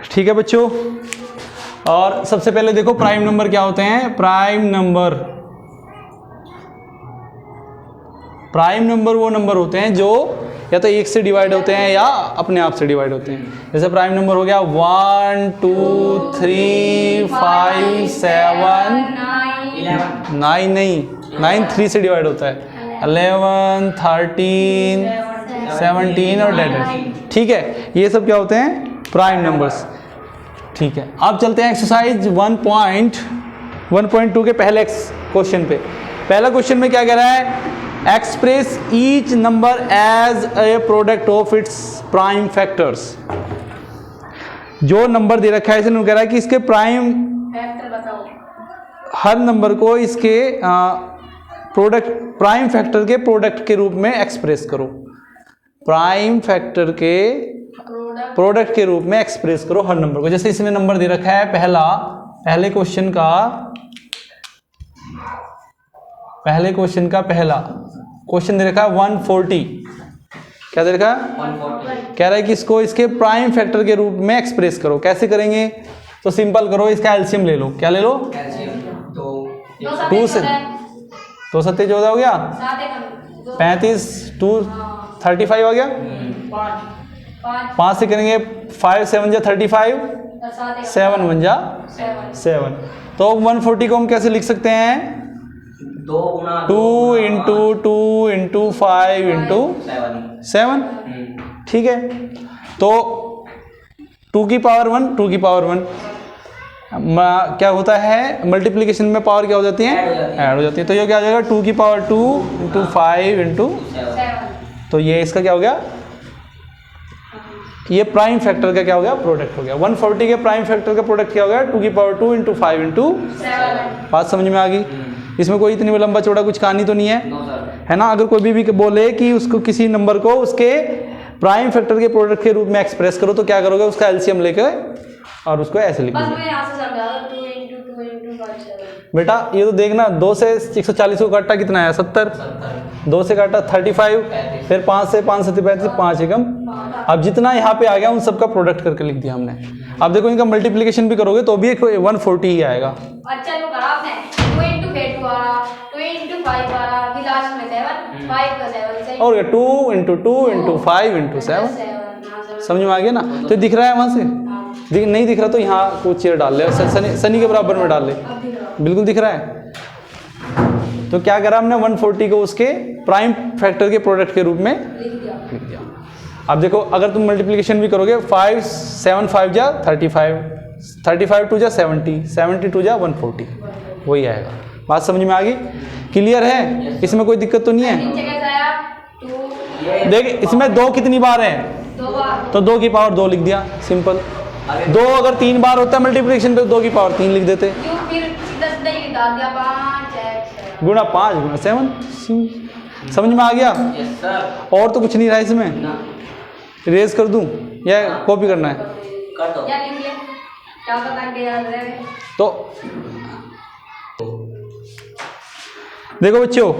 ठीक है बच्चों। और सबसे पहले देखो प्राइम नंबर क्या होते हैं। प्राइम नंबर वो नंबर होते हैं जो या तो 1 से डिवाइड होते हैं या अपने आप से डिवाइड होते हैं। जैसे प्राइम नंबर हो गया 1 2 3 5 7 9 नहीं, 9 3 से डिवाइड होता है, 11 13 17 और डेड। ठीक है, ये सब क्या होते हैं प्राइम नंबर्स। ठीक है, अब चलते हैं एक्सरसाइज 1.2 के पहले क्वेश्चन पे। पहला क्वेश्चन में क्या कह रहा है, express each number as a product of its prime factors. जो नंबर दे रखा है इसने कह रहा है कि इसके प्राइम फैक्टर बताओ, हर नंबर को इसके प्राइम फैक्टर के प्रोडक्ट के रूप में एक्सप्रेस करो। प्राइम फैक्टर के प्रोडक्ट के रूप में एक्सप्रेस करो हर नंबर को। जैसे इसने नंबर दे रखा है पहले क्वेश्चन का पहला क्वेश्चन दे रखा है 140। क्या दे रखा है 140। कह रहा है कि इसको इसके प्राइम फैक्टर के रूप में एक्सप्रेस करो। कैसे करेंगे, तो सिंपल करो, इसका एलसीएम ले लो। क्या ले लो, 2 से 2 7 14 हो गया, 35 2 35 हो गया, 5 से करेंगे 5 7 जा 35, 7 1 जा 7। तो 140 को हम कैसे लिख सकते हैं, 2 इंटू 2 इंटू 5 इंटू 7। ठीक है, तो 2 की पावर 1 क्या होता है, मल्टीप्लिकेशन में पावर क्या हो जाती है, ऐड हो जाती है। तो ये क्या हो जाएगा 2 की पावर 2 इंटू 5 इंटू 7। तो ये इसका क्या हो गया, ये प्राइम फैक्टर का क्या हो गया, प्रोडक्ट हो गया। 140 के प्राइम फैक्टर का प्रोडक्ट क्या हो गया, 2 की पावर 2 इंटू 5 इंटू 7। बात समझ में आ गई। इसमें कोई इतनी लंबा चौड़ा कुछ कहानी तो नहीं है, है ना। अगर कोई भी बोले कि उसको किसी नंबर को उसके प्राइम फैक्टर के प्रोडक्ट के रूप में एक्सप्रेस करो, तो क्या करोगे, उसका एलसीएम लेकर और उसको ऐसे लिख दो। बेटा ये तो देखना, 2 से 140 को काटा कितना है, 70। 2 से काटा 35, फिर 5 से 5 से 35, 5 एकम। अब जितना यहाँ पे आ गया उन सबका प्रोडक्ट करके लिख दिया हमने। अब देखो इनका मल्टीप्लिकेशन भी करोगे तो भी 140 ही आएगा। अच्छा तो आपने 2 into 8 वाला, 2 into 5 वाला, फिर लास्ट में 7, 5 का 7 सही। और 2 into 2 into 5 into 7। समझ में आ गया ना। तो दिख रहा है वहां से, नहीं दिख रहा तो यहाँ कुछ चेयर डाल ले, सनी के बराबर में डाल ले, बिल्कुल दिख रहा है। तो क्या करा हमने, 140 को उसके प्राइम फैक्टर के प्रोडक्ट के रूप में लिख दिया। अब देखो अगर तुम मल्टीप्लिकेशन भी करोगे, 5 7 5 जा 35, 35 2 जा 70, 70 2 जा 140, वही आएगा। बात समझ में आ गई, क्लियर है, इसमें कोई दिक्कत तो नहीं है। देख इसमें 2 कितनी बार है, 2 बार, तो 2 की पावर 2 लिख दिया, सिंपल। 2 अगर 3 बार होता है मल्टीप्लिकेशन पे, 2 की पावर 3 लिख देते, गुणा 5 गुणा 7। समझ में आ गया। और तो कुछ नहीं रहा इसमें, इरेज कर दूं या कॉपी करना है, कर दो। तो देखो बच्चों,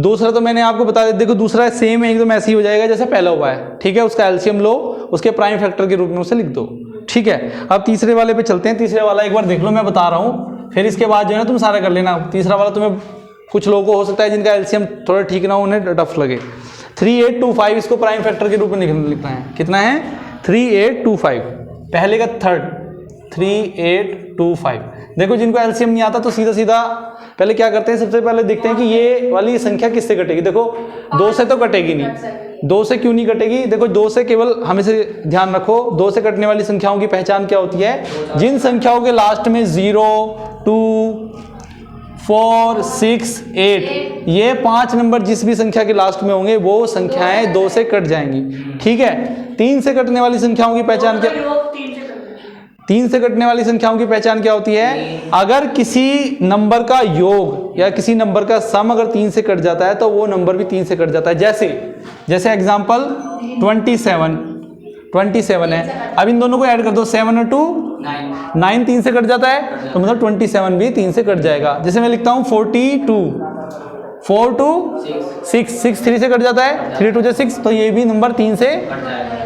दूसरा तो मैंने आपको बता दिया। देखो दूसरा सेम एकदम ऐसे ही हो जाएगा जैसे पहला हुआ है। ठीक है, उसका एलसीएम लो, उसके प्राइम फैक्टर के रूप में उसे लिख दो। ठीक है, अब तीसरे वाले पे चलते हैं। तीसरे वाला एक बार देख लो, मैं बता रहा हूँ, फिर इसके बाद जो है ना तुम सारा कर लेना। तीसरा वाला तुम्हें कुछ लोगों को हो सकता है जिनका एलसीएम थोड़ा ठीक ना हो, उन्हें टफ लगे। 3825 इसको प्राइम फैक्टर के रूप में लिखना है। कितना है, 3825, पहले का थर्ड 3825। देखो जिनको एलसीएम नहीं आता तो सीधा सीधा पहले क्या करते हैं, सबसे पहले देखते हैं कि ये वाली संख्या किससे कटेगी। देखो 2 से तो कटेगी नहीं। 2 से क्यों नहीं कटेगी, देखो 2 से केवल हमेशा ध्यान रखो, 2 से कटने वाली संख्याओं की पहचान क्या होती है, जिन संख्याओं के लास्ट में 0 2 4 6 8 ये 5 नंबर जिस भी संख्या के लास्ट में होंगे वो संख्याएं 2 से कट जाएंगी। ठीक है, 3 से कटने वाली संख्याओं की पहचान क्या, 3 से कटने वाली संख्याओं की पहचान क्या होती है, अगर किसी नंबर का योग या किसी नंबर का सम अगर 3 से कट जाता है तो वो नंबर भी 3 से कट जाता है। जैसे एग्जांपल 27 है, अब इन दोनों को ऐड कर दो, 7 और 2 9 3 से कट जाता है, तो मतलब 27 भी 3 से कट जाएगा। जैसे मैं लिखता हूँ 42, 4 2 6 3 से कट जाता है, 3 2 6, तो ये भी नंबर 3 से।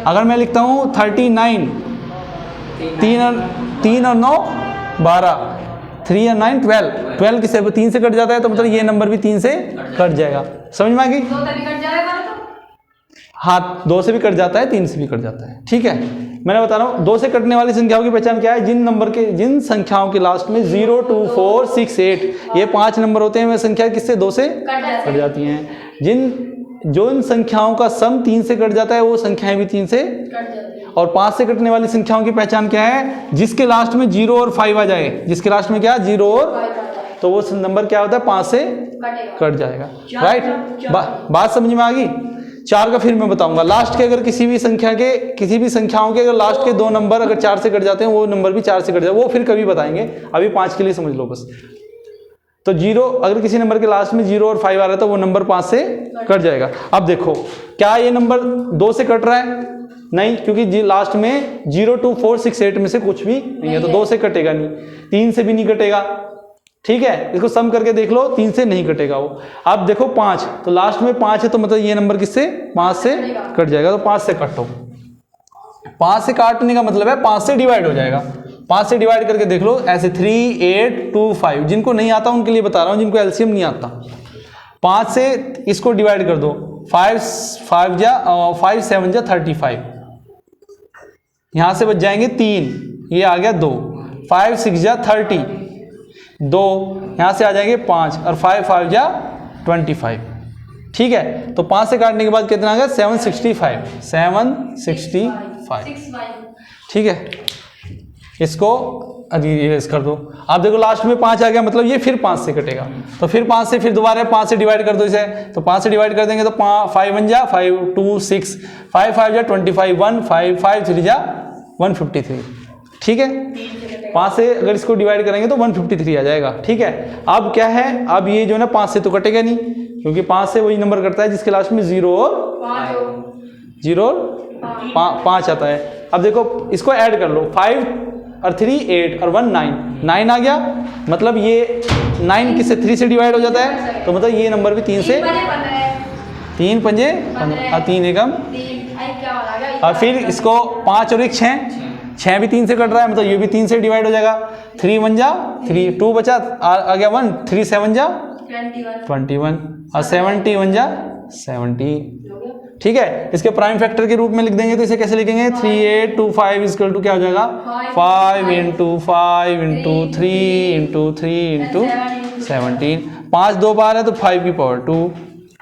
अगर मैं लिखता हूँ 39, तीन और 9 12, 3 और 9 12, 12 किससे 3 से कट जाता है, तो मतलब ये नंबर भी 3 से कट जाएगा। समझ में आ गई? हाँ, 2 से भी कट जाता है, 3 से भी कट जाता है। ठीक है, मैंने बता रहा हूँ 2 से कटने वाली संख्याओं की पहचान क्या है? जिन संख्याओं के लास्ट में 0 2 4 6 8 ये 5 नंबर होते हैं, वे संख्या किससे 2 से कट जाती हैं। जो इन संख्याओं का सम 3 से कट जाता है वो संख्याएं भी 3 से कट जाती हैं। और 5 से कटने वाली संख्याओं की पहचान क्या है? जिसके लास्ट में 0 और 5 आ जाए, जिसके लास्ट में क्या 0 और, तो वो नंबर क्या होता है? 5 से कट जाएगा। राइट, बात समझ में आ गई? 4 का फिर मैं बताऊंगा। लास्ट के अगर किसी भी संख्याओं के अगर लास्ट के 2 नंबर अगर 4 से कट जाते हैं, वो नंबर भी 4 से कट जाए, वो फिर कभी बताएंगे। अभी 5 के लिए समझ लो बस। तो 0, अगर किसी नंबर के लास्ट में 0 और 5 आ रहा है तो वो नंबर 5 से कट जाएगा। अब देखो, क्या ये नंबर 2 से कट रहा है? नहीं, क्योंकि लास्ट में 0 2 4 6 8 में से कुछ भी नहीं है, तो 2 से कटेगा नहीं, 3 से भी नहीं कटेगा। ठीक है, इसको सम करके देख लो, 3 से नहीं कटेगा वो। अब देखो 5, तो लास्ट में 5 है, तो मतलब ये नंबर किससे 5 से कट जाएगा, तो 5 से काटो। 5 से काटने का मतलब है 5 से डिवाइड हो जाएगा। 5 से डिवाइड करके देख लो, ऐसे 3 8 2 5, जिनको नहीं आता उनके लिए बता रहा हूं, जिनको एलसीएम नहीं आता। 5 से इसको डिवाइड कर दो, 5 7 जा 35, यहां से बच जाएंगे 3, ये आ गया 2, 5 6 जा 30, 2 यहां से आ जाएंगे 5, और 5 5 जा 25। ठीक है, तो 5 से काटने के बाद कितना आ गया? 765। ठीक है, इसको इरेज कर दो। आप देखो लास्ट में 5 आ गया, मतलब ये फिर 5 से कटेगा, तो फिर 5 से फिर दोबारा 5 से डिवाइड कर दो इसे, तो 5 से डिवाइड कर देंगे तो 5 1 जा 5 2 6, 5 5 जा 25, 1 5 5 3 जा 153। ठीक है, 5 से अगर इसको डिवाइड करेंगे तो 153 आ जाएगा। ठीक है, अब क्या है? अब ये जो है ना 5 से तो कटेगा नहीं, क्योंकि 5 से वही नंबर कटता है जिसके लास्ट में 0 और 5 आता है। अब देखो इसको ऐड कर लो, 5 और 3 8 और 1 9 आ गया, मतलब ये 9 किससे 3 से डिवाइड हो जाता है, तो मतलब ये नंबर भी 3 से 3 पंजे 15 और 3 एकम, और फिर इसको 5 और 1 6 भी 3 से कट रहा है, मतलब ये भी 3 से डिवाइड हो जाएगा। 3 1 जा 3, 2 बचा आ गया 1, 3 7 जा 21 और 71 जा 70। ठीक है, इसके प्राइम फैक्टर के रूप में लिख देंगे तो इसे कैसे लिखेंगे? 3 8 2 5 इक्वल टू क्या हो जाएगा? 5 × 5 × 3 × 3 × 17। 5 2 बार है तो 5 की पावर 2,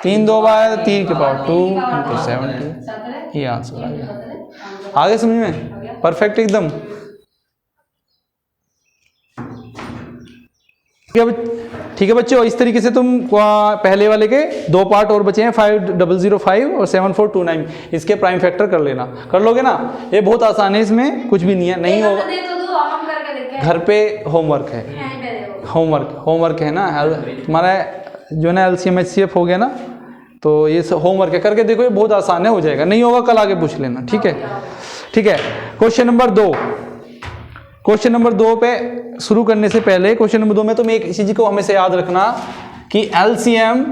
3 2 बार है तो 3 की पावर 2 × 17। ये आंसर आ गया। आगे समझ में? परफेक्ट एकदम। ठीक है बच्चों, इस तरीके से तुम पहले वाले के 2 पार्ट और बचे हैं, 5005 और 7429, इसके प्राइम फैक्टर कर लेना। कर लोगे ना? ये बहुत आसान है, इसमें कुछ भी नहीं है। नहीं होगा घर पे होमवर्क है, होमवर्क है ना तुम्हारा, जो ना LCM HCF हो गया ना, तो ये होमवर्क है, करके देखो, ये बहुत आसान है, हो जाएगा। नहीं होगा कल आगे पूछ लेना। ठीक है, ठीक है। क्वेश्चन नंबर 2 पे शुरू करने से पहले, क्वेश्चन नंबर 2 में तुम एक चीज को हमेशा याद रखना कि LCM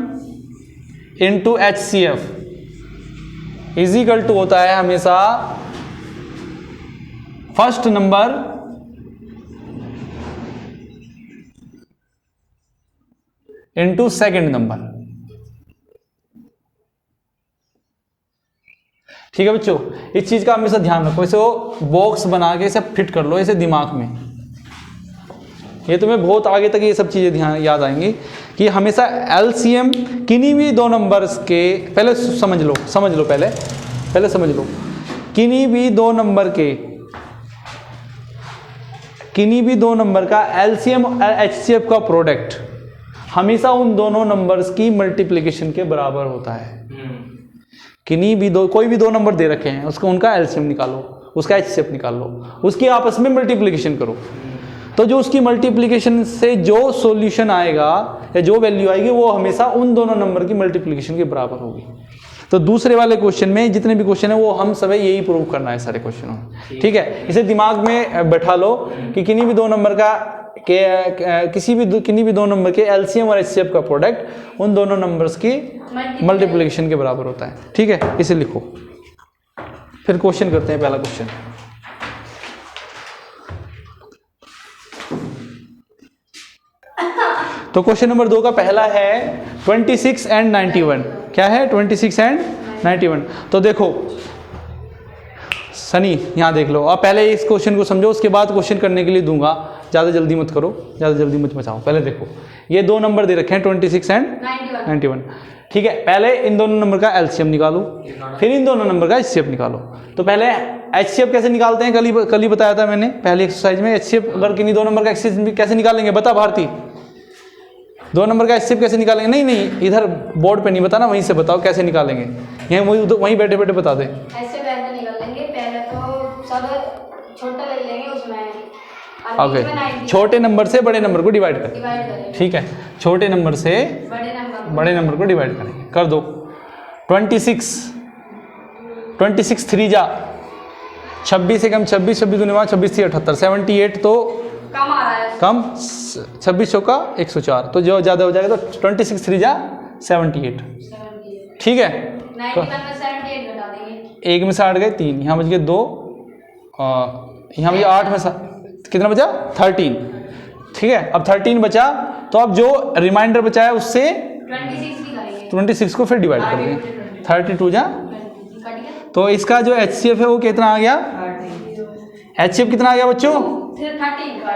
× HCF is equal to होता है हमेशा फर्स्ट नंबर × सेकंड नंबर। ठीक है बच्चों, इस चीज का हमेशा ध्यान रखो। इसे बॉक्स बना के इसे फिट कर लो इसे दिमाग में, ये तुम्हें बहुत आगे तक ये सब चीजें ध्यान याद आएंगी कि हमेशा LCM किन्हीं भी 2 नंबर्स के, पहले समझ लो पहले समझ लो, किन्हीं भी दो नंबर का LCM और HCF का प्रोडक्ट हमेशा उन दोनों नंबर्स की मल्टीप्लिकेशन के बराबर होता है। कोई भी 2 नंबर दे रखे हैं, उसको उनका LCM निकालो, उसका HCF निकाल लो, उसकी आपस में मल्टीप्लिकेशन करो, तो जो उसकी मल्टीप्लिकेशन से जो सॉल्यूशन आएगा या जो वैल्यू आएगी वो हमेशा उन दोनों नंबर की मल्टीप्लिकेशन के बराबर होगी। तो दूसरे वाले क्वेश्चन में जितने भी क्वेश्चन है वो हम सब यही प्रूव करना है सारे क्वेश्चनों में। ठीक है, इसे दिमाग में बैठा लो कि किन्हीं भी 2 नंबर का किन्हीं भी 2 नंबर के LCM और HCF का प्रोडक्ट उन दोनों नंबर्स की मल्टीप्लिकेशन के बराबर होता है। ठीक है, इसे लिखो। फिर क्वेश्चन करते हैं। पहला क्वेश्चन, तो क्वेश्चन नंबर 2 का पहला है 26 एंड 91। क्या है 26 एंड 91। तो देखो सनी यहाँ देख लो, अब पहले इस क्वेश्चन को समझो, उसके बाद क्वेश्चन करने के लिए दूंगा, ज़्यादा जल्दी मत करो, ज़्यादा जल्दी मत मचाओ। पहले देखो ये 2 नंबर दे रखे हैं 26 एंड 91। ठीक है, पहले इन दोनों नंबर का एलसीएम निकालो, फिर इन दोनों नंबर का एचसीएफ निकालो। तो पहले एचसीएफ कैसे निकालते हैं, कल ही बताया था मैंने पहली एक्सरसाइज में। एचसीएफ अगर किन्हीं 2 नंबर का एचसीएफ कैसे निकालेंगे बता भारती, 2 नंबर का एचसीएफ कैसे निकालेंगे? नहीं इधर बोर्ड पे नहीं बताना, वहीं से बताओ कैसे निकालेंगे, यहीं वहीं बैठे बैठे बता दे। ऐसे कैसे निकालेंगे, पहले तो सब छोटा ले लेंगे, उसमें ओके छोटे नंबर से बड़े नंबर को डिवाइड करें। ठीक है, छोटे नंबर से बड़े नंबर को डिवाइड करेंगे। कर दो 26 3 जा 26 से कम 26, 26 दूनी 26 थी 78, 78 तो कम आ रहा है, कम 26 चौका 104, तो जो ज़्यादा हो जाएगा तो 26 3 जा 78। ठीक है, 91 में 78 घटा देंगे, 1 में से 8 गए 3, यहाँ बच गए 2, यहाँ बचे 8 में कितना बचा 13। ठीक है, अब 13 बचा, तो अब जो रिमाइंडर बचा है उससे 26 को फिर डिवाइड कर देंगे, 32 जा। तो इसका जो एचसीएफ है वो कितना आ गया, एचसीएफ कितना आ गया बच्चों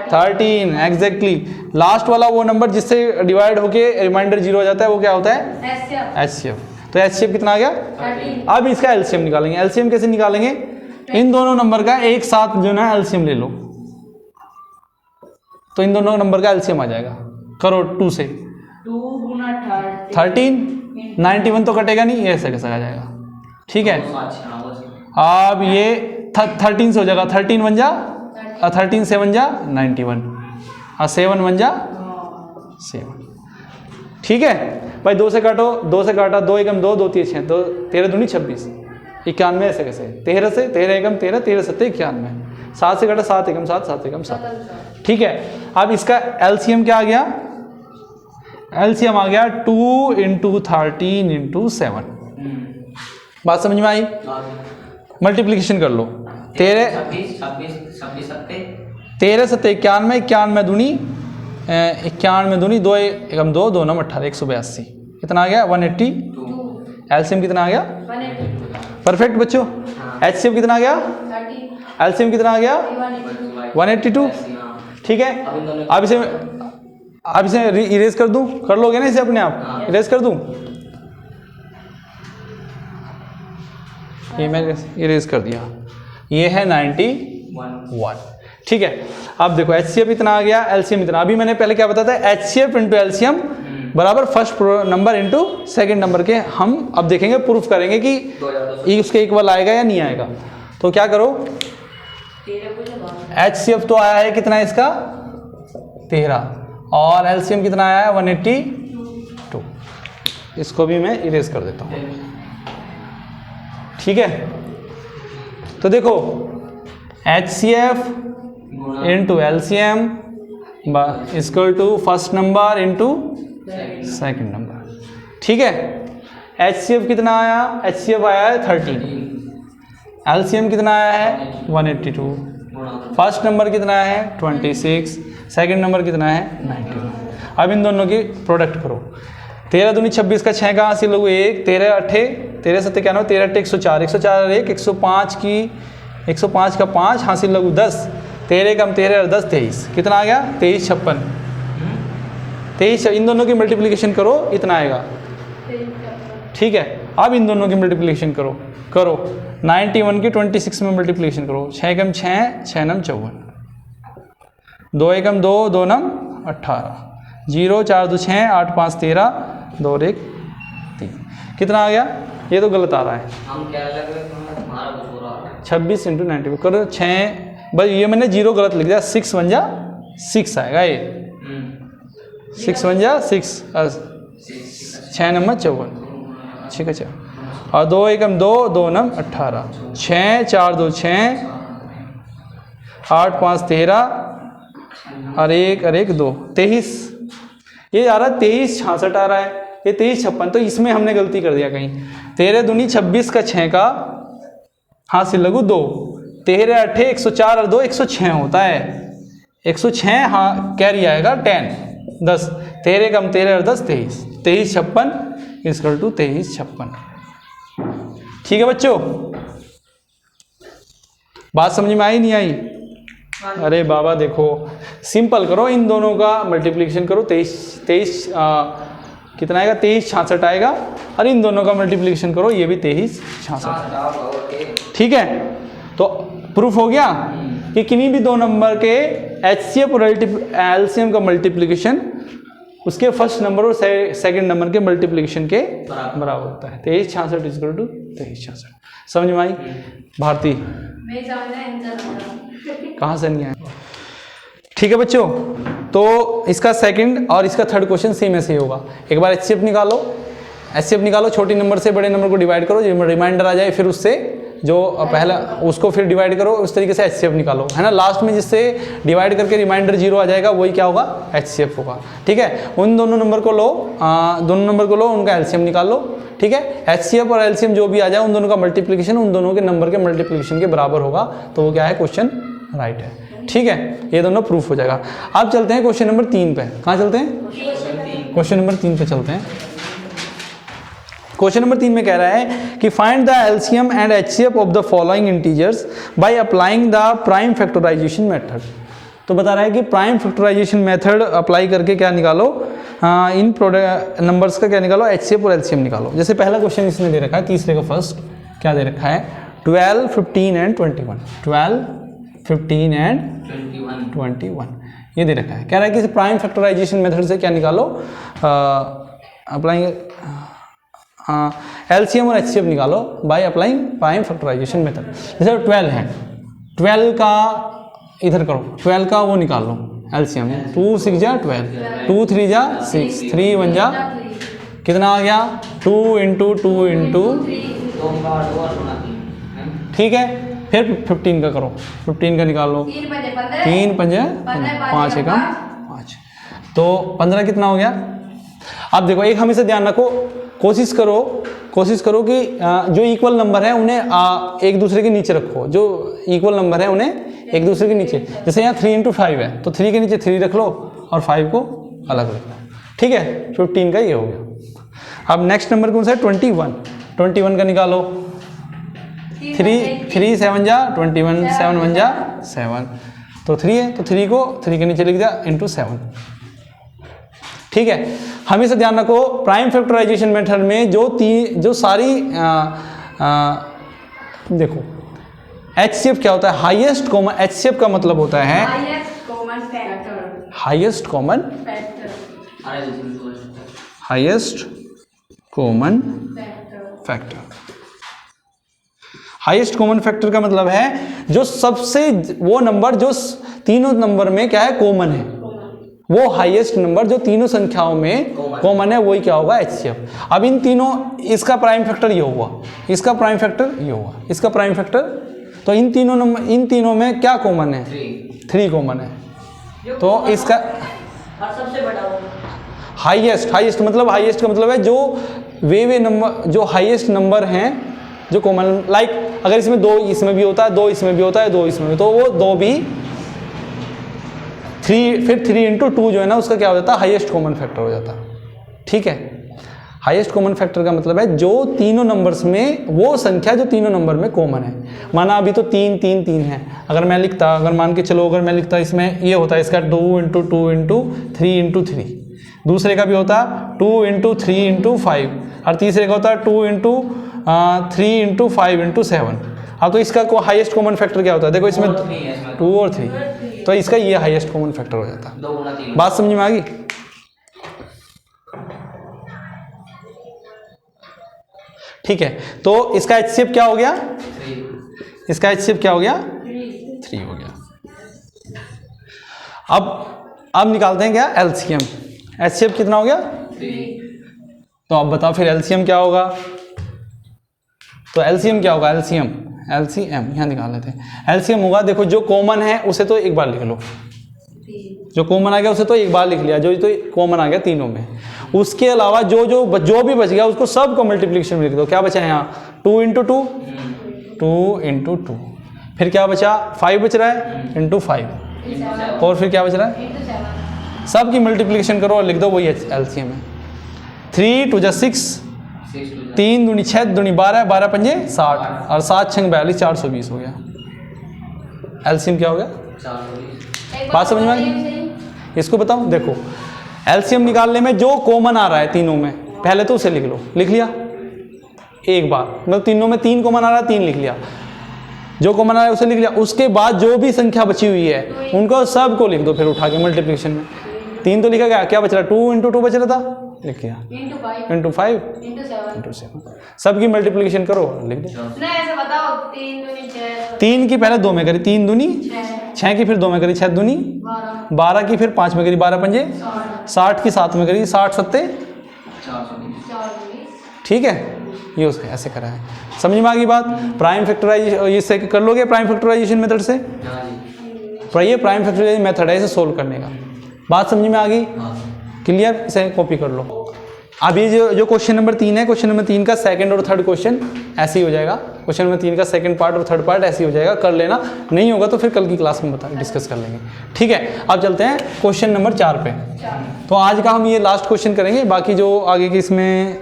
13 एग्जैक्टली। लास्ट वाला वो नंबर जिससे डिवाइड होके रिमाइंडर 0 हो जाता है वो क्या होता है एचसीएफ। तो एचसीएफ कितना आ गया 13। अब इसका एलसीएम निकालेंगे। एलसीएम कैसे निकालेंगे, इन दोनों नंबर का एक साथ जो ना एलसीएम ले लो, तो इन दोनों नंबर का एलसीएम आ जाएगा। करो 2 से 2 गुना 13, 91 तो कटेगा नहीं, ये ऐसे कैसे आ जाएगा। ठीक है, अब ये 13 से हो जाएगा, 13 बन जा 13 7 जा 91 और 7 बन जा 7। ठीक है भाई, 2 से काटो, 2 से काटा 2 एकम 2, 2 3 6, 2 13 दूनी 26, 91 ऐसे कैसे, 13 से 13 एकम 13, 13 7 91, 7 से काटा 7 एकम 7, 7 एकम 7। ठीक है, अब इसका एलसीएम क्या आ गया, एलसीएम आ गया 2 × 13 × 7। बात समझ में आई? मल्टीप्लिकेशन कर लो, 13 7 91, 91 दूनी 91 दूनी 2 एकम 2, 2 9 18, 182, कितना आ गया 182। एलसीएम कितना आ गया 182। परफेक्ट बच्चों, एचसीएफ कितना आ गया 30, एलसीएम कितना आ गया 182। ठीक है, अब इसे इरेज कर दूं, कर लोगे ना इसे अपने आप, इरेज कर दूं, ये मैंने इरेज कर दिया, ये है 91। ठीक है, अब देखो एचसीएफ इतना आ गया, एलसीएम इतना। अभी मैंने पहले क्या बताया था, एचसीएफ इंटू एलसीएम बराबर first number into second number के। हम अब देखेंगे, प्रूफ करेंगे कि उसके इक्वल आएगा या नहीं आएगा। तो क्या करो, एचसीएफ तो आया है कितना है इसका 13, और एलसीएम कितना आया है 182। इसको भी मैं इरेज कर देता हूँ। ठीक है, तो देखो HCF into LCM equal to first number into second number. ठीक है, एचसीएफ कितना आया, एचसीएफ आया है 13, एलसीएम कितना आया है 182, फर्स्ट नंबर कितना है 26, सेकंड नंबर कितना है 91। अब इन दोनों की प्रोडक्ट करो, 13 दूनी 26 का 6 का हासिल लोग 1, 13 8 13 7 91, 13 8 104, 104 1, 105 की 105 का 5 हासिल लोग 10, 13 कम 13 और 10 23, कितना आ गया 23 56। 23, इन दोनों की मल्टीप्लिकेशन करो, इतना आएगा। ठीक है, अब इन दोनों की मल्टीप्लिकेशन करो 91 की 26 में मल्टीप्लिकेशन करो, 6 कम 6, 6 नम 54, 2 एकम 2, 2 नम 18, 0 4 2 6, 8 5 13, 2 1 3, कितना आ गया? ये तो गलत आ रहा है, हम क्या लग रहे हैं हमारा कुछ हो रहा है। 26 × 90 करो 6, बस ये मैंने 0 गलत लिख दिया, 6 बन जा 6 आएगा ये, 6 बन जा 6, 6 नंबर 54। ठीक है, और 2 एकम 2, 2 नम 18, 6 4 2 6, 8 5 13 और 1 2 23, ये आ रहा है 23 66 आ रहा है, ये 23 56, तो इसमें हमने गलती कर दिया कहीं। 13 दूनी 26 का 6 का हासिल लगू 2, 13 8 104 और 2 106 होता है, 106 हाँ कैरी आएगा 10, 10, 13 कम 13 और 10 23, 23 56 इक्वल टू 23 56। ठीक है बच्चों, बात समझ में आई नहीं आई? अरे बाबा देखो, सिंपल करो, इन दोनों का मल्टीप्लिकेशन करो, 23 कितना आएगा, 23 66 आएगा, और इन दोनों का मल्टीप्लिकेशन करो, ये भी 23 66। ठीक है, तो प्रूफ हो गया कि किन्हीं भी दो नंबर के एचसीएफ और एलसीएम का मल्टीप्लिकेशन उसके फर्स्ट नंबर और सेकंड नंबर के मल्टीप्लिकेशन के बराबर होता है। 23 66 इक्वल टू 23 66। समझ में आई भारती? कहाँ से नहीं आया? ठीक है बच्चों, तो इसका सेकंड और इसका थर्ड क्वेश्चन सेम ऐसे ही होगा। एक बार एचसीएफ निकालो, छोटी नंबर से बड़े नंबर को डिवाइड करो, जो रिमाइंडर आ जाए फिर उससे जो पहला उसको फिर डिवाइड करो, उस तरीके से एचसीएफ निकालो, है ना। लास्ट में जिससे डिवाइड करके रिमाइंडर 0 आ जाएगा वही क्या होगा, एचसीएफ होगा। ठीक है, उन दोनों नंबर को लो, उनका एलसीएम निकाल लो। ठीक है, एचसीएफ और एलसीएम जो भी आ जाए उन दोनों का मल्टीप्लिकेशन उन दोनों के नंबर के मल्टीप्लिकेशन के बराबर होगा, तो वो क्या है, क्वेश्चन राइट है। ठीक है, ये दोनों प्रूफ हो जाएगा। अब चलते हैं क्वेश्चन नंबर 3 पे। कहाँ चलते हैं? क्वेश्चन नंबर 3 पे चलते हैं। क्वेश्चन नंबर 3 में कह रहा है कि find the LCM and HCF of the following integers by applying the prime factorisation method. तो बता रहा है कि प्राइम फैक्टराइजेशन मेथड अप्लाई करके क्या निकालो, इन प्रोडक्ट नंबर्स का क्या निकालो, एचसीएफ और एलसीएम निकालो। जैसे पहला क्वेश्चन इसने दे रखा है, तीसरे का फर्स्ट क्या दे रखा है, 12 15 एंड 21, 12 15 एंड 21 ये दे रखा है। कह रहा है कि प्राइम फैक्टराइजेशन मेथड से क्या निकालो, अप्लाइंग एलसीएम और एचसीएफ निकालो by applying prime factorisation method. जैसे 12 है, 12 का इधर करो, 12 का वो निकाल लो एलसीएम, 2 6 जा 12, 2 3 जा 6, 3 1 जा कितना आ गया, 2 इंटू 2 इंटू। ठीक है, फिर 15 का करो, 15 का निकाल लो, 3 5 5 एकम 5, तो 15 कितना हो गया। अब देखो, एक हमेशा ध्यान रखो, कोशिश करो कि जो इक्वल नंबर है उन्हें एक दूसरे के नीचे रखो, जो इक्वल नंबर है उन्हें एक दूसरे के नीचे। जैसे यहाँ 3 इंटू 5 है, तो 3 के नीचे 3 रख लो और 5 को अलग रख लो। ठीक है, 15 का ये हो गया। अब नेक्स्ट नंबर कौन सा है, 21 का निकालो, 3 7 जा 21, 7 1 जा 7, तो 3 है, तो 3 को 3 के नीचे लिख दिया इंटू 7। ठीक है, हमेशा ध्यान रखो प्राइम फैक्टराइजेशन मेथड में जो सारी देखो एचसीएफ क्या होता है, हाईएस्ट कॉमन। एचसीएफ का मतलब होता है highest common factor, highest common factor का मतलब है जो सबसे वो नंबर जो तीनों नंबर में क्या है, कॉमन है, वो हाईएस्ट नंबर जो तीनों संख्याओं में कॉमन है, वही क्या होगा, एचसीएफ। अब इन तीनों, इसका प्राइम फैक्टर ये हुआ, इसका प्राइम फैक्टर ये हुआ, इसका प्राइम फैक्टर, तो इन तीनों में क्या कॉमन है, 3 कॉमन है, तो इसका सबसे बड़ा हाईएस्ट मतलब, हाईएस्ट का मतलब है जो वे नंबर जो हाईएस्ट नंबर हैं जो कॉमन, लाइक अगर इसमें 2 इसमें भी होता है, 2 इसमें भी होता है, 2 इसमें भी, तो वो 2 भी 3, फिर 3 इंटू 2 जो है ना, उसका क्या हो जाता है, हाईएस्ट कॉमन फैक्टर हो जाता है। ठीक है, हाईएस्ट कॉमन फैक्टर का मतलब है जो तीनों नंबर्स में, वो संख्या जो तीनों नंबर में कॉमन है। माना अभी तो 3 3 3 है, अगर मैं लिखता, अगर मान के चलो, अगर मैं लिखता इसमें ये होता है इसका 2 इंटू 2 इंटू 3 इंटू 3, दूसरे का भी होता 2 इंटू 3 इंटू 5, और तीसरे का होता 2 इंटू 3 इंटू 5 इंटू 7। अब तो इसका हाईएस्ट कॉमन फैक्टर क्या होता है, देखो इसमें 2 और 3, तो इसका ये हाईएस्ट कॉमन फैक्टर हो जाता है। बात समझ में आ गई? ठीक है, तो इसका एचसीएफ क्या हो गया, इसका एचसीएफ क्या हो गया, 3 हो गया। अब निकालते हैं क्या, एलसीएम। एचसीएफ कितना हो गया, 3। तो अब बताओ फिर एलसीएम क्या होगा, तो एलसीएम क्या होगा, एलसीएम यहाँ निकाल लेते हैं। एलसीएम होगा, देखो जो कॉमन है उसे तो एक बार लिख लो, जो कॉमन आ गया उसे तो एक बार लिख लिया, जो तो कॉमन आ गया तीनों में, उसके अलावा जो भी बच गया उसको सब को मल्टीप्लिकेशन में लिख दो। क्या बचा है यहाँ, 2 इंटू 2, 2 इंटू 2, फिर क्या बचा, 5 बच रहा है इंटू 5, और फिर क्या बच रहा है सब की मल्टीप्लिकेशन करो और लिख दो, वही एलसीएम है। 3 2 6, 3 दूनी 6 दूनी 12, 12 पंजे 60 और 7 6 42, 420 हो गया। एलसीएम क्या हो गया? 420। बात समझ में आ गई? इसको बताओ, देखो एलसीएम निकालने में जो कॉमन आ रहा है तीनों में, पहले तो उसे लिख लो। लिख लिया एक बार, मतलब तीनों में 3 कॉमन आ रहा है, 3 लिख लिया। जो कॉमन आ रहा है उसे लिख लिया। उसके बाद जो भी संख्या बची हुई है उनको सबको लिख दो फिर उठा के मल्टीप्लिकेशन में। 3 तो लिखा गया, क्या बच रहा? 2 × 2 बच रहा था, लिख लिया। into 5 × 5 into 7 × 7, सबकी मल्टीप्लिकेशन करो, लिख दो। नहीं ऐसे बताओ, 3 दूनी 6, 3 की पहले 2 में करी, 3 दूनी 6 की फिर 2 में करी, 6 दूनी 12 की फिर 5 में करी, 12 पंजे 60 की 7 में करी, 60 सत्ते 420। ठीक है। ये उसे ऐसे करा है, समझ में आ गई बात? प्राइम फैक्टराइजेशन ये से कर लोगे, प्राइम फैक्टराइजेशन मेथड से। हाँ जी। पर ये प्राइम फैक्टराइजेशन मेथड है इसे सोल्व करने का। बात समझ में आ गई? हाँ। क्लियर? इसे कॉपी कर लो। अब ये जो क्वेश्चन नंबर 3 है, क्वेश्चन नंबर 3 का सेकंड और थर्ड क्वेश्चन ऐसे ही हो जाएगा। क्वेश्चन नंबर 3 का सेकंड पार्ट और थर्ड पार्ट ऐसे ही हो जाएगा, कर लेना। नहीं होगा तो फिर कल की क्लास में डिस्कस कर लेंगे, ठीक है। अब चलते हैं क्वेश्चन नंबर 4 पे। तो आज का हम ये लास्ट क्वेश्चन करेंगे, बाकी जो आगे के इसमें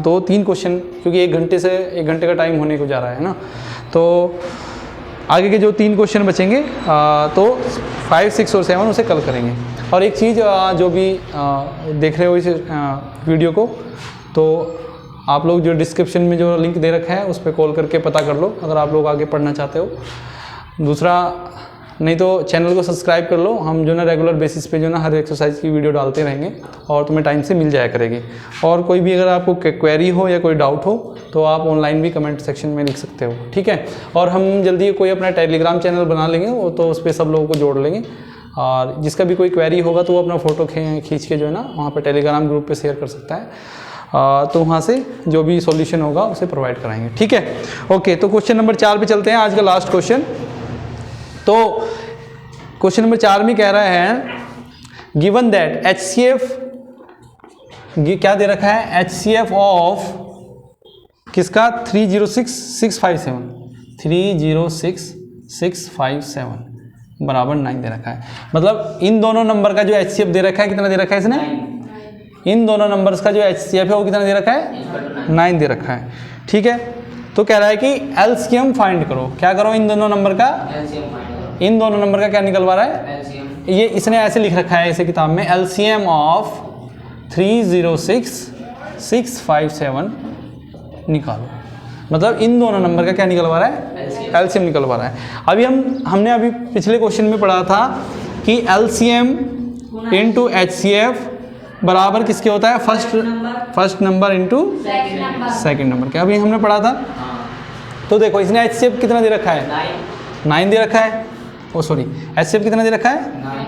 2-3 क्वेश्चन, क्योंकि 1 घंटे का टाइम होने को जा रहा है ना, तो आगे के जो 3 क्वेश्चन बचेंगे तो 5, 6 और 7 उसे कल करेंगे। और एक चीज़ जो भी देख रहे हो इस वीडियो को, तो आप लोग जो डिस्क्रिप्शन में जो लिंक दे रखा है उस पर कॉल करके पता कर लो अगर आप लोग आगे पढ़ना चाहते हो। दूसरा, नहीं तो चैनल को सब्सक्राइब कर लो। हम जो ना रेगुलर बेसिस पे जो ना हर एक्सरसाइज की वीडियो डालते रहेंगे और तुम्हें टाइम से मिल जाया करेगी। और कोई भी अगर आपको क्वेरी हो या कोई डाउट हो तो आप ऑनलाइन भी कमेंट सेक्शन में लिख सकते हो, ठीक है। और हम जल्दी कोई अपना टेलीग्राम चैनल बना लेंगे, वो तो उस पर सब लोगों को जोड़ लेंगे। और जिसका भी कोई क्वेरी होगा तो वो अपना फ़ोटो खींच के जो है ना वहाँ पर टेलीग्राम ग्रुप पर शेयर कर सकता है। तो वहाँ से जो भी सॉल्यूशन होगा उसे प्रोवाइड कराएंगे, ठीक है। ओके, तो क्वेश्चन नंबर 4 पे चलते हैं, आज का लास्ट क्वेश्चन। तो क्वेश्चन नंबर 4 में कह रहा है गिवन दैट HCF क्या दे रखा है? HCF ऑफ किसका? 306657 306657 बराबर 9 दे रखा है। मतलब इन दोनों नंबर का जो HCF दे रखा है, कितना दे रखा है इसने? इन दोनों नंबर्स का जो HCF है वो कितना दे रखा है? 9 दे रखा है, ठीक है। तो कह रहा है कि एलसीएम फाइंड करो। क्या करो? इन दोनों नंबर का, एलसीएम फाइंड करो। इन दोनों नंबर का क्या निकलवा रहा है? एलसीएम। ये इसने ऐसे लिख रखा है इसे किताब में, एलसीएम ऑफ 306657 निकालो। मतलब इन दोनों नंबर का क्या निकलवा रहा है? एलसीएम निकलवा रहा है। हमने अभी पिछले क्वेश्चन में पढ़ा था कि एलसीएम इंटू HCF बराबर किसके होता है? First number into second number के। अभी हमने पढ़ा था। तो देखो इसने HCF कितना दे रखा है? 9 दे रखा है। ओ सॉरी, HCF कितना दे रखा है? 9।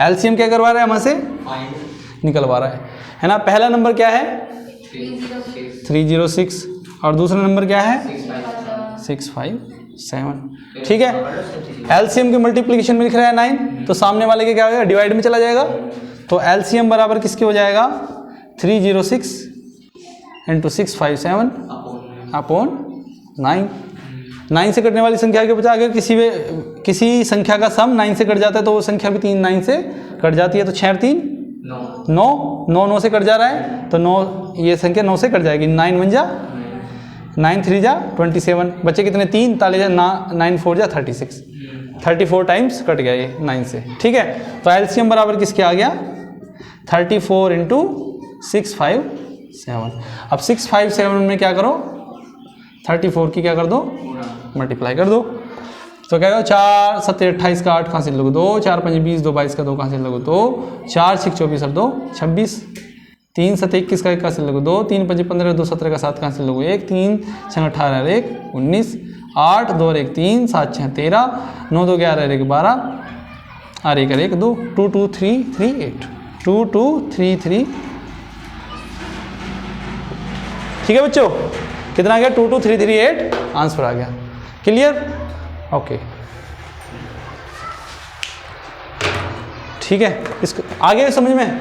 एलसीएम क्या करवा रहा है? वहाँ से निकलवा रहा है ना। पहला नंबर क्या है? 306 और दूसरा नंबर क्या है? 657, ठीक है। एलसीएम की मल्टीप्लिकेशन में लिख रहा है 9, तो सामने वाले के क्या होगा? डिवाइड में चला जाएगा। तो एलसीएम बराबर किसके हो जाएगा? 306 इंटू 657 अपॉन 9। 9 से कटने वाली संख्या के बचा, अगर किसी संख्या का सम 9 से कट जाता है तो वो संख्या भी 3 9 से कट जाती है। तो 6 3 9 से कट जा रहा है, तो 9 ये संख्या 9 से कट जाएगी। 9 1 जा 9 3 जा 27, बच्चे कितने? 3 ताले जा 9 4 जा 36, 34 टाइम्स कट गया ये 9 से, ठीक है। तो एलसीएम बराबर किसके आ गया? 34 इंटू 657। अब 657 में क्या करो? 34 की क्या कर दो? मल्टीप्लाई कर दो। तो क्या करो? 4 7 28 का 8 कहाँ से लोगे? 2 4 5 20, 2 22 का 2 कहाँ से लोगे? 2 4 6 24 और 2 26, 3 7 21 का 1 कहाँ से लोगे? 2 3 5 15 2 17 का 7 कहाँ से लोगे? 1 3 6 18 और 1 19, 8 2 और 1 3 7 6 13, 9 2 11 और 1 12 और 1 और 1 2 2 2 3 3 8 2 2 3 3, ठीक है बच्चों। कितना आ गया? 2 2 3 3 8 आंसर आ गया। क्लियर? ओके, ठीक है। इसको आगे समझ में